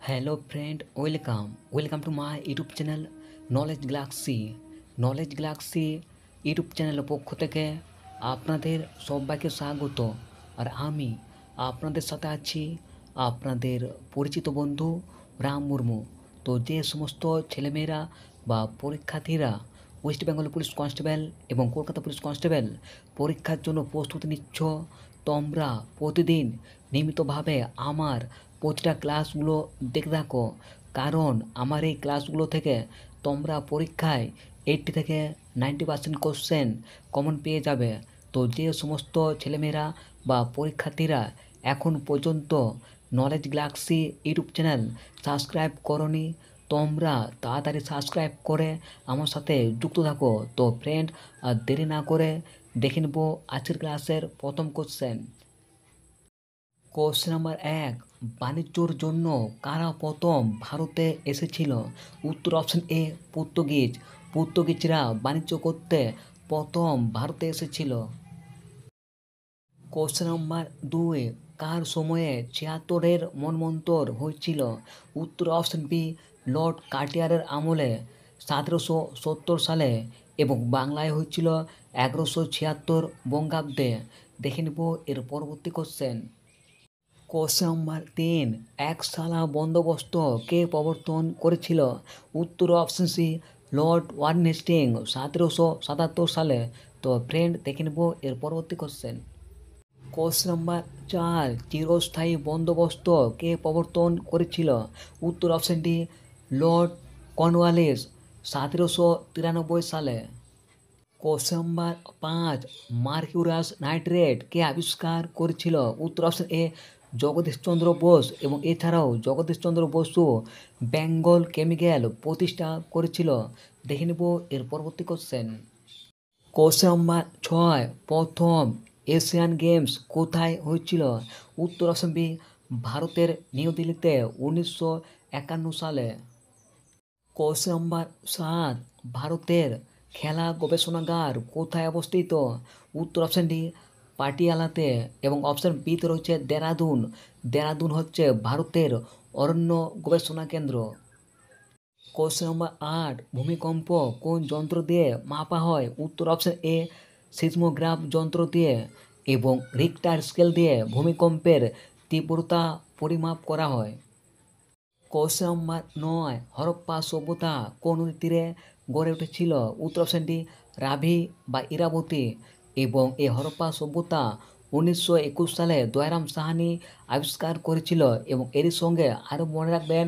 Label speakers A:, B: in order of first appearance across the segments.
A: Hello friend, welcome to my YouTube channel knowledge Galaxy YouTube চ্যানেলের পক্ষ থেকে আপনাদের সবাইকে স্বাগত। আর আমি আপনাদের সাথে আছি আপনাদের পরিচিত বন্ধু রাম মুর্মু। তো যে সমস্ত ছেলেমেয়েরা বা পরীক্ষার্থীরা ওয়েস্ট বেঙ্গল পুলিশ কনস্টেবল এবং কলকাতা পুলিশ কনস্টেবল পরীক্ষার জন্য প্রস্তুতি নিচ্ছ, তোমরা প্রতিদিন নিয়মিতভাবে আমার প্রতিটা ক্লাসগুলো দেখে থাকো, কারণ আমার এই ক্লাসগুলো থেকে তোমরা পরীক্ষায় 80 থেকে 90% কোশ্চেন কমন পেয়ে যাবে। তো যে সমস্ত ছেলেমেয়েরা বা পরীক্ষার্থীরা এখন পর্যন্ত knowledge Galaxy YouTube channel subscribe করনি, তোমরা তাড়াতাড়ি সাবস্ক্রাইব করে আমার সাথে যুক্ত থাকো। তো ফ্রেন্ড, আর দেরি না করে দেখে নেব আজকের ক্লাসের প্রথম কোশ্চেন। কোশ্চেন নাম্বার 1, বাণিজ্যর জন্য কারা প্রথম ভারতে এসেছিল? উত্তর অপশন এ পর্তুগিজরা বাণিজ্য করতে প্রথম ভারতে এসেছিল। কোশ্চেন নাম্বার 2, কার সময়ে 76-এর মন্বন্তর হয়েছিল? উত্তর অপশন বি, লর্ড কার্টিয়ারের আমলে 1770 সালে এবং বাংলায় হয়েছিল 1176 বঙ্গাব্দে। দেখে নেব এর পরবর্তী কোশ্চেন। কোশ্চেন নাম্বার 3, একশালা বন্দোবস্ত কে প্রবর্তন করেছিল? উত্তর option C, Lord Warren Hastings 1777 সালে। তো ফ্রেন্ড, দেখে নেব এর পরবর্তী কোশ্চেন। কোশ্চেন নাম্বার 4, চিরস্থায়ী বন্দোবস্ত কে প্রবর্তন করেছিল? উত্তর অপশন ডি, লর্ড কর্নওয়ালিস 1793 সালে। কোশ্চেন নাম্বার 5, মার্কিউরাস নাইট্রেট কে আবিষ্কার করেছিল? উত্তর অপশন এ, জগদীশচন্দ্র বোস, এবং এছাড়াও জগদীশচন্দ্র বসু বেঙ্গল কেমিক্যাল প্রতিষ্ঠা করেছিল। দেখে নেব এর পরবর্তী কোশ্চেন। কোশ্চেন নাম্বার 6, প্রথম এশিয়ান গেমস কোথায় হয়েছিল? উত্তর অপশন বি, ভারতের নিউ দিল্লিতে 1951 সালে। কোশ্চেন নাম্বার 7, ভারতের খেলা গবেষণাগার কোথায় অবস্থিত? উত্তর অপশন ডি, পাটিয়ালাতে, এবং অপশন বিতে রয়েছে দেরাদুন হচ্ছে ভারতের অরণ্য গবেষণা কেন্দ্র। কোশ্চেন নাম্বার 8, ভূমিকম্প কোন যন্ত্র দিয়ে মাপা হয়? উত্তর অপশন এ, সিসমোগ্রাফ যন্ত্র দিয়ে, এবং রিক্টার স্কেল দিয়ে ভূমিকম্পের তীব্রতা পরিমাপ করা হয়। কোশ্চেন নাম্বার 9, হরপ্পা সভ্যতা কোন নদীর তীরে গড়ে উঠেছিল? উত্তর অপশন ডি, রাভি বা ইরাবতী, এবং এই হরপ্পা সভ্যতা 1921 সালে দয়ারাম সাহানি আবিষ্কার করেছিল, এবং এরই সঙ্গে আরও মনে রাখবেন,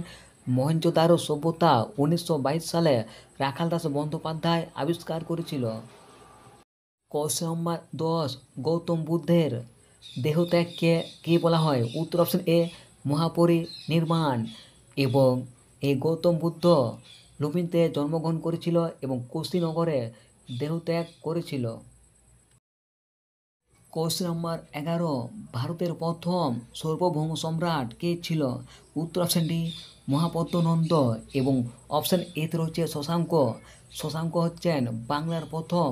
A: মহেঞ্জোদারো সভ্যতা 1922 সালে রাখাল দাস বন্দ্যোপাধ্যায় আবিষ্কার করেছিল। কোশ্চেন নাম্বার 10, গৌতম বুদ্ধের দেহত্যাগকে কী বলা হয়? উত্তর অপশন এ, মহাপরিনির্বাণ, এবং এই গৌতম বুদ্ধ লুম্বিনীতে জন্মগ্রহণ করেছিল এবং কুশীনগরে দেহত্যাগ করেছিল। কোশ্চেন নাম্বার 11, ভারতের প্রথম সার্বভৌম সম্রাট কে ছিল? উত্তর অপশন ডি, মহাপদ্মনন্দ, এবং অপশন এতে রয়েছে শশাঙ্ক হচ্ছেন বাংলার প্রথম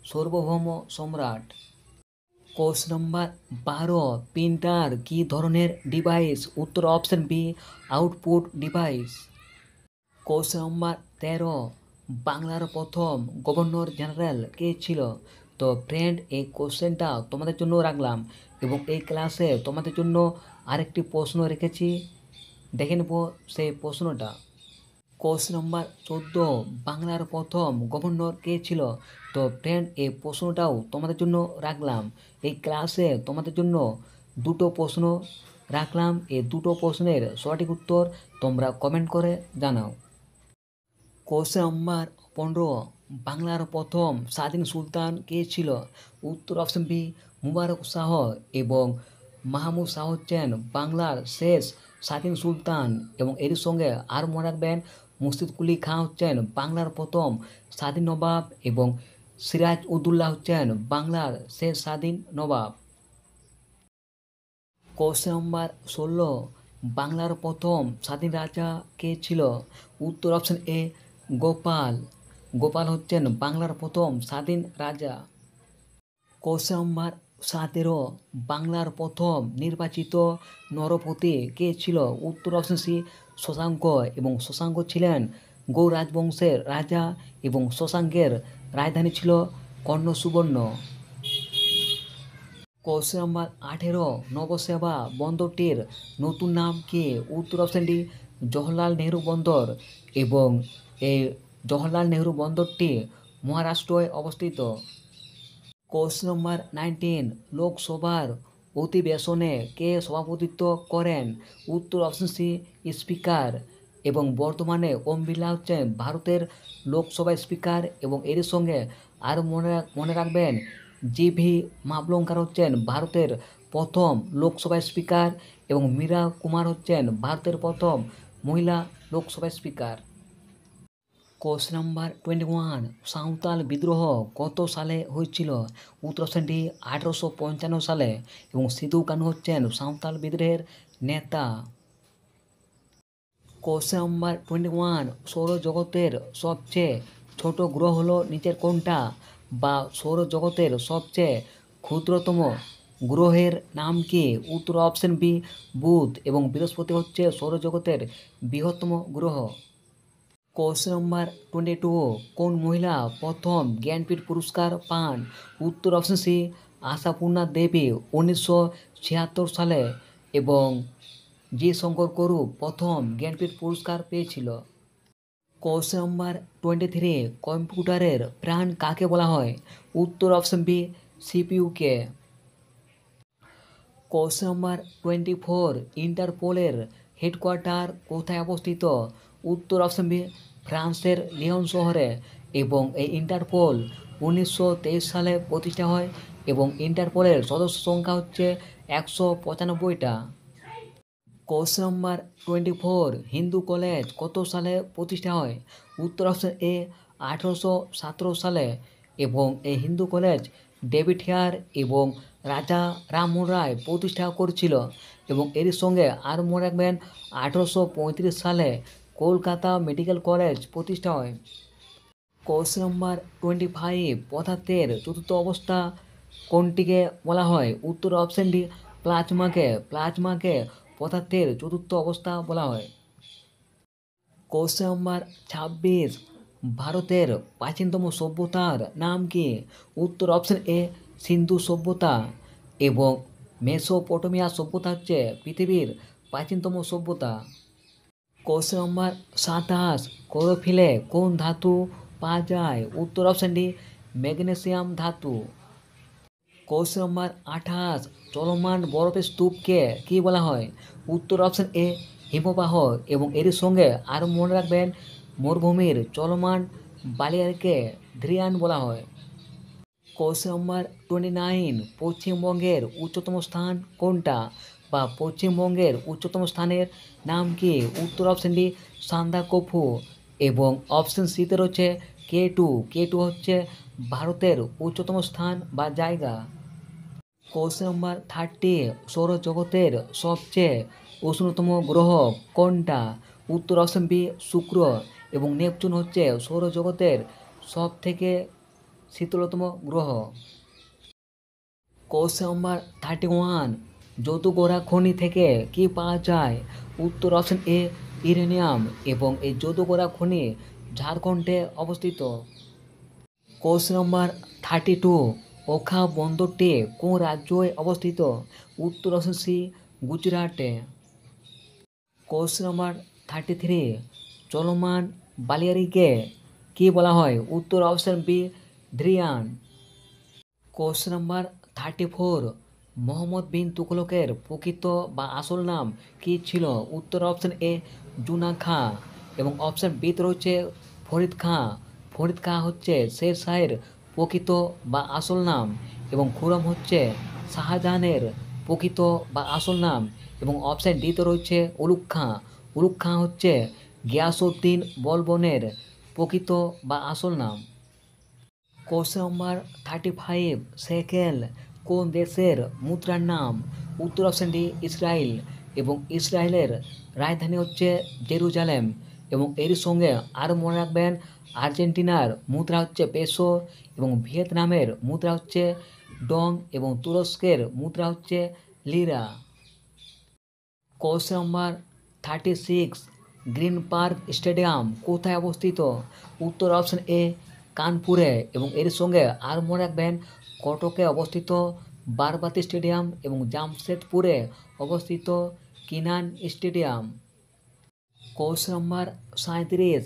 A: সার্বভৌম সম্রাট। কোশ্চেন নাম্বার 12, প্রিন্টার কী ধরনের ডিভাইস? উত্তর option B, output device. Question number 13, বাংলার প্রথম গভর্নর জেনারেল কে ছিল? তো ফ্রেন্ড, এই কোশ্চেনটা তোমাদের জন্য রাখলাম, এবং এই ক্লাসে তোমাদের জন্য আরেকটি প্রশ্ন রেখেছি, দেখে নেব সেই প্রশ্নটা। কোশ্চেন নাম্বার 14, বাংলার প্রথম গভর্নর কে ছিল? তো ফ্রেন্ড, এই প্রশ্নটাও তোমাদের জন্য রাখলাম। এই ক্লাসে তোমাদের জন্য দুটো প্রশ্ন রাখলাম, এই দুটো প্রশ্নের সঠিক উত্তর তোমরা কমেন্ট করে জানাও। কোশ্চেন নাম্বার 15, বাংলার প্রথম স্বাধীন সুলতান কে ছিল? উত্তর অপশন বি, মুবারক শাহ, এবং মাহমুদ শাহ হচ্ছেন বাংলার শেষ স্বাধীন সুলতান, এবং এর সঙ্গে আর মনে রাখবেন, মুর্শিদ কুলি খাঁ হচ্ছেন বাংলার প্রথম স্বাধীন নবাব, এবং সিরাজ উদ্দৌলা হচ্ছেন বাংলার শেষ স্বাধীন নবাব। কোশ্চেন নাম্বার 16, বাংলার প্রথম স্বাধীন রাজা কে ছিল? উত্তর অপশন এ, গোপাল হচ্ছেন বাংলার প্রথম স্বাধীন রাজা। কোশ্চেন নাম্বার 17, বাংলার প্রথম নির্বাচিত নরপতি কে ছিল? উত্তর অপশন সি, শশাঙ্ক, এবং শশাঙ্ক ছিলেন গৌড় রাজবংশের রাজা এবং শশাঙ্কের রাজধানী ছিল কর্ণসুবর্ণ। কোশ্চেন নাম্বার 18, নবসেবা বন্দরটির নতুন নাম কি? উত্তর অপশানটি জওহরলাল নেহরু বন্দর, এবং এই জওহরলাল নেহরু বন্দরটি মহারাষ্ট্রে অবস্থিত। কোশ্চেন নাম্বার 19, লোকসভার অধিবেশনে কে সভাপতিত্ব করেন? উত্তর অপশন সি স্পিকার, এবং বর্তমানে ওম বিড়লা হচ্ছেন ভারতের লোকসভা স্পিকার, এবং এর সঙ্গে আর মনে রাখবেন জিভি মাভলঙ্কার হচ্ছেন ভারতের প্রথম লোকসভা স্পিকার, এবং মীরা কুমার হচ্ছেন ভারতের প্রথম মহিলা Lok Sabha speaker. Question number 21, Santhal বিদ্রোহ কত সালে হয়েছিল? উত্তর অপশানটি 1855 সালে, এবং সিধু কানু হচ্ছেন সাঁওতাল বিদ্রোহের নেতা। কোশ্চেন নাম্বার 21, সৌরজগতের সবচেয়ে ছোট গ্রহ হলো নিচের কোনটা? বা সৌরজগতের সবচেয়ে ক্ষুদ্রতম গ্রহের নাম কি? উত্তর অপশন বি বুধ, এবং বৃহস্পতি হচ্ছে সৌরজগতের বৃহত্তম গ্রহ। কোশ্চেন নাম্বার 22, কোন মহিলা প্রথম জ্ঞানপীঠ পুরস্কার পান? উত্তর অপশন সি আশাপূর্ণা দেবী 1976 সালে, এবং জি শঙ্কর করু প্রথম জ্ঞানপীঠ পুরস্কার পেয়েছিল। কোশ্চেন নাম্বার 23, কম্পিউটারের প্রাণ কাকে বলা হয়? উত্তর অপশন বি সিপিইউকে। কোশ্চেন নাম্বার 24, ইন্টারপোলের হেডকোয়ার্টার কোথায় অবস্থিত? উত্তর অপশন বি ফ্রান্সের লিওন শহরে, এবং এই ইন্টারপোল 1923 সালে প্রতিষ্ঠা হয়, এবং ইন্টারপোলের সদস্য সংখ্যা হচ্ছে 195টা। কোশ্চেন নাম্বার 24, হিন্দু কলেজ কত সালে প্রতিষ্ঠা হয়? উত্তর অপশন এ 1817 সালে, এবং এই হিন্দু কলেজ ডেভিড হেয়ার এবং রাজা রামমোহন রায় প্রতিষ্ঠা করেছিল, এবং এর সঙ্গে আর মনে রাখবেন 1835 সালে কলকাতা মেডিকেল কলেজ প্রতিষ্ঠা হয়। কোশ্চেন নাম্বার 25, পদার্থের চতুর্থ অবস্থা কোনটিকে বলা হয়? উত্তর অপশন ডি প্লাজমাকে পদার্থের চতুর্থ অবস্থা বলা হয়। কোশ্চেন নাম্বার 26, ভারতের প্রাচীনতম সভ্যতার নাম কি? উত্তর অপশন এ সিন্ধু সভ্যতা, এবং মেসোপটেমিয়া সভ্যতা হচ্ছে পৃথিবীর প্রাচীনতম সভ্যতা। কোশ্চেন নাম্বার 27, ক্লোরোফিলে কোন ধাতু পাওয়া যায়? উত্তর অপশন ডি ম্যাগনেসিয়াম ধাতু। কোশ্চেন নাম্বার 28, চলমান বরফের স্তূপকে কী বলা হয়? উত্তর অপশন এ হিমবাহ, এবং এর সঙ্গে আরও মনে রাখবেন মরুভূমির চলমান বালিয়াকে ধ্রিয়ান বলা হয়। কোশ্চেন নাম্বার 29, পশ্চিমবঙ্গের উচ্চতম স্থান কোনটা? বা পশ্চিমবঙ্গের উচ্চতম স্থানের নাম কি? উত্তর অপশন ডি সান্দাকফু, এবং অপশন সিতে রয়েছে K2 হচ্ছে ভারতের উচ্চতম স্থান বা জায়গা। কোশ্চেন নাম্বার 30, সৌরজগতের সবচেয়ে উষ্ণতম গ্রহ কোনটা? উত্তর অপশন বি শুক্র, এবং নেপচুন হচ্ছে সৌরজগতের সব থেকে শীতলতম গ্রহ। কোশ্চেন নাম্বার 31, যদুগোড়া খনি থেকে কি পাওয়া যায়? উত্তর অপশন এ ইউরেনিয়াম, এবং এই যদুগোড়া খনি ঝাড়খণ্ডে অবস্থিত। কোশ্চেন নাম্বার 32, ওখা বন্দরটি কোন রাজ্যে অবস্থিত? উত্তর অপশন সি গুজরাটে। কোশ্চেন নাম্বার 33, চলমান বালিয়াড়িকে কী বলা হয়? উত্তর option B dhrian. Question number 34, Mohammad bin তুগলকের প্রকৃত বা আসল নাম কী ছিল? উত্তর অপশন এ জুনা খাঁ, এবং অপশন বিতে রয়েছে ফরিদ খাঁ হচ্ছে শের শাহের প্রকৃত বা আসল নাম, এবং খুরম হচ্ছে শাহজাহানের প্রকৃত বা আসল নাম, এবং অপশন ডিতে রয়েছে উলুগ খাঁ হচ্ছে গিয়াসউদ্দিন বলবনের প্রকৃত বা আসল নাম। কোশ্চেন নাম্বার 35, শেকেল কোন দেশের মুদ্রার নাম? উত্তর অপশন ডি ইসরায়েল, এবং ইসরায়েলের রাজধানী হচ্ছে জেরুজালেম, এবং এর সঙ্গে আরও মনে রাখবেন আর্জেন্টিনার মুদ্রা হচ্ছে পেসো, এবং ভিয়েতনামের মুদ্রা হচ্ছে ডং, এবং তুরস্কের মুদ্রা হচ্ছে lira. Question number 36, Green Park stadium কোথায় অবস্থিত? উত্তর অপশন এ কানপুরে, এবং এর সঙ্গে আর মনে রাখবেন কটকে অবস্থিত বারবাতি স্টেডিয়াম এবং জামশেদপুরে অবস্থিত কিনান স্টেডিয়াম। কোশ্চেন নম্বর 37,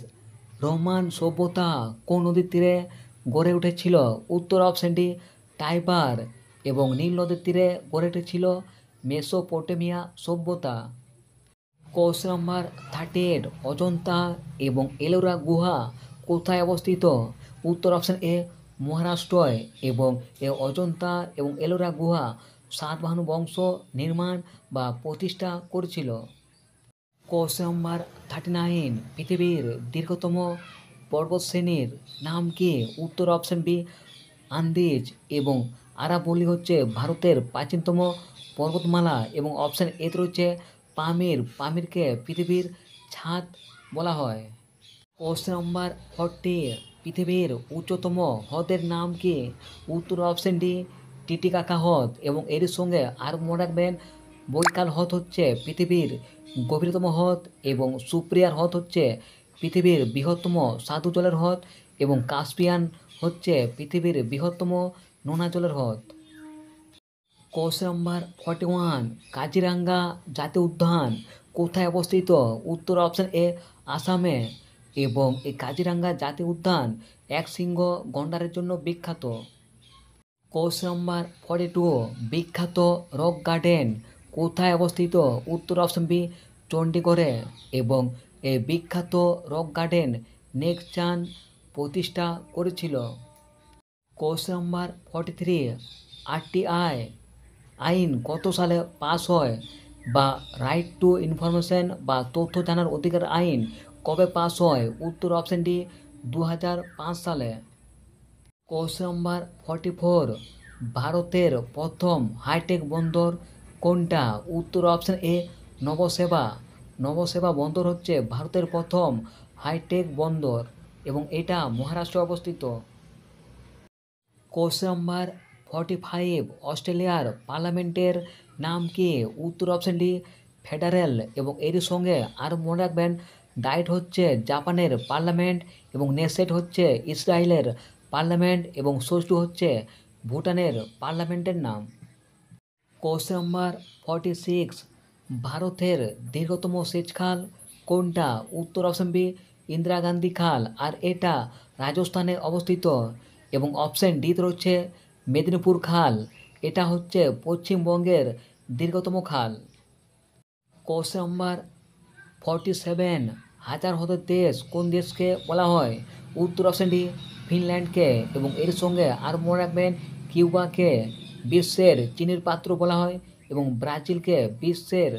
A: রোমান সভ্যতা কোন নদীর তীরে গড়ে উঠেছিল? উত্তর অপশন ডি টাইবার, এবং নীল নদীর তীরে গড়ে উঠেছিল মেসোপটেমিয়া সভ্যতা। কোশ্চেন নম্বর 38, অজন্তা এবং এলোরা গুহা কোথায় অবস্থিত? উত্তর অপশন এ মহারাষ্ট্রয়, এবং এ অজন্তা এবং এলোরা গুহা সাতবাহন বংশ নির্মাণ বা প্রতিষ্ঠা করেছিল। কোশ্চেন নম্বর 39, পৃথিবীর দীর্ঘতম পর্বতশ্রেণীর নাম কি? উত্তর অপশন বি আন্দিজ, এবং আরাবল্লী হচ্ছে ভারতের প্রাচীনতম পর্বতমালা, এবং অপশন এতে রয়েছে পামির। পামিরকে পৃথিবীর ছাদ বলা হয়। কোশ্চেন নম্বর 40, পৃথিবীর উচ্চতম হ্রদের নাম কি? উত্তর অপশন ডি টিটিকাকা হ্রদ, এবং এর সঙ্গে আর মনে রাখবেন বৈকাল হ্রদ হচ্ছে পৃথিবীর গভীরতম হ্রদ, এবং সুপ্রিয়ার হ্রদ হচ্ছে পৃথিবীর বৃহত্তম স্বাদু জলের হ্রদ, এবং কাস্পিয়ান হচ্ছে পৃথিবীর বৃহত্তম নোনা জলের হ্রদ। কোশ্চেন নম্বর 41, কাজিরাঙ্গা জাতীয় উদ্যান কোথায় অবস্থিত? উত্তর অপশন এ আসামে, এবং এই কাজিরাঙ্গা জাতীয় উদ্যান এক শৃঙ্গ গন্ডারের জন্য বিখ্যাত। কোশ্চেন নম্বর 42, বিখ্যাত রক গার্ডেন কোথায় অবস্থিত? উত্তর অপশন বি চণ্ডীগড়ে, এবং এই বিখ্যাত রক গার্ডেন নেক্সট চাঁদ প্রতিষ্ঠা করেছিল। কোশ্চেন নম্বর 43, আরটিআই আইন কত সালে পাস হয়? বা রাইট টু ইনফরমেশন বা তথ্য জানার অধিকার আইন কবে পাস হয়? উত্তর অপশন ডি 2005 সালে। কোশ্চেন নম্বর 44, ভারতের প্রথম হাইটেক বন্দর কোনটা? উত্তর অপশন এ নবসেবা। নবসেবা বন্দর হচ্ছে ভারতের প্রথম হাইটেক বন্দর, এবং এটা মহারাষ্ট্রে অবস্থিত। কোশ্চেন নম্বর 45, অস্ট্রেলিয়ার পার্লামেন্টের নাম কি? উত্তর অপশন ডি ফেডারেল, এবং এর সঙ্গে আর মনে রাখবেন ডাইট হচ্ছে জাপানের পার্লামেন্ট, এবং নেসেট হচ্ছে ইসরায়েলের পার্লামেন্ট, এবং সোস্টু হচ্ছে ভুটানের পার্লামেন্টের নাম। কোশ্চেন নম্বর 46, ভারতের দীর্ঘতম সেচ খাল কোনটা? উত্তর অপশন বি ইন্দিরা গান্ধী খাল, আর এটা রাজস্থানে অবস্থিত, এবং অপশন ডিতে রয়েছে মেদিনীপুর খাল, এটা হচ্ছে পশ্চিমবঙ্গের দীর্ঘতম খাল। কোশ্চেন নম্বর 47, হাজার হ্রদের দেশ কোন দেশকে বলা হয়? উত্তর অপশন ডি ফিনল্যান্ডকে, এবং এর সঙ্গে আর মনে রাখবেন কিউবাকে বিশ্বের চিনির পাত্র বলা হয়, এবং ব্রাজিলকে বিশ্বের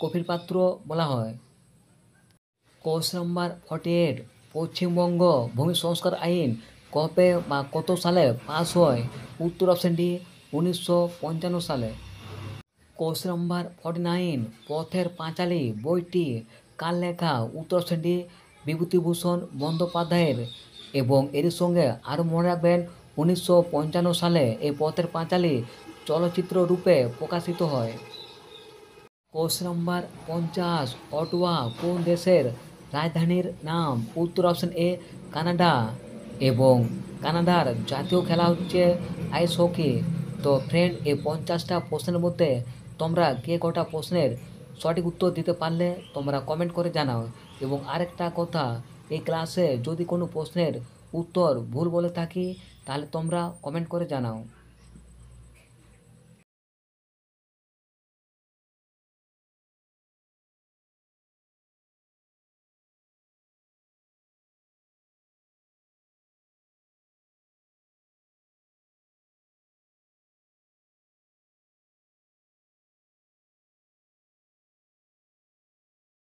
A: কফির পাত্র বলা হয়। কোশ্চেন নম্বর 48, পশ্চিমবঙ্গ ভূমি সংস্কার আইন কবে বা কত সালে পাস হয়? উত্তর অপশন ডি 1955 সালে। কোশ্চেন নম্বর 49, পথের পাঁচালী বইটি কার লেখা? উত্তর অপশন ডি বিভূতিভূষণ বন্দ্যোপাধ্যায়ের, এবং এর সঙ্গে আরও মনে রাখবেন 1955 সালে এই পথের পাঁচালী চলচ্চিত্র রূপে প্রকাশিত হয়। কোশ্চেন নম্বর 50, অটোয়া কোন দেশের রাজধানীর নাম? উত্তর অপশন এ কানাডা, এবং কানাডার জাতীয় খেলা হচ্ছে আইস হকি। তো ফ্রেন্ড, এই 50টা প্রশ্নের মধ্যে তোমরা কে কটা প্রশ্নের সঠিক উত্তর দিতে পারলে তোমরা কমেন্ট করে জানাও, এবং আরেকটা কথা, এই ক্লাসে যদি কোনো প্রশ্নের উত্তর ভুল বলে থাকি তাহলে তোমরা কমেন্ট করে জানাও।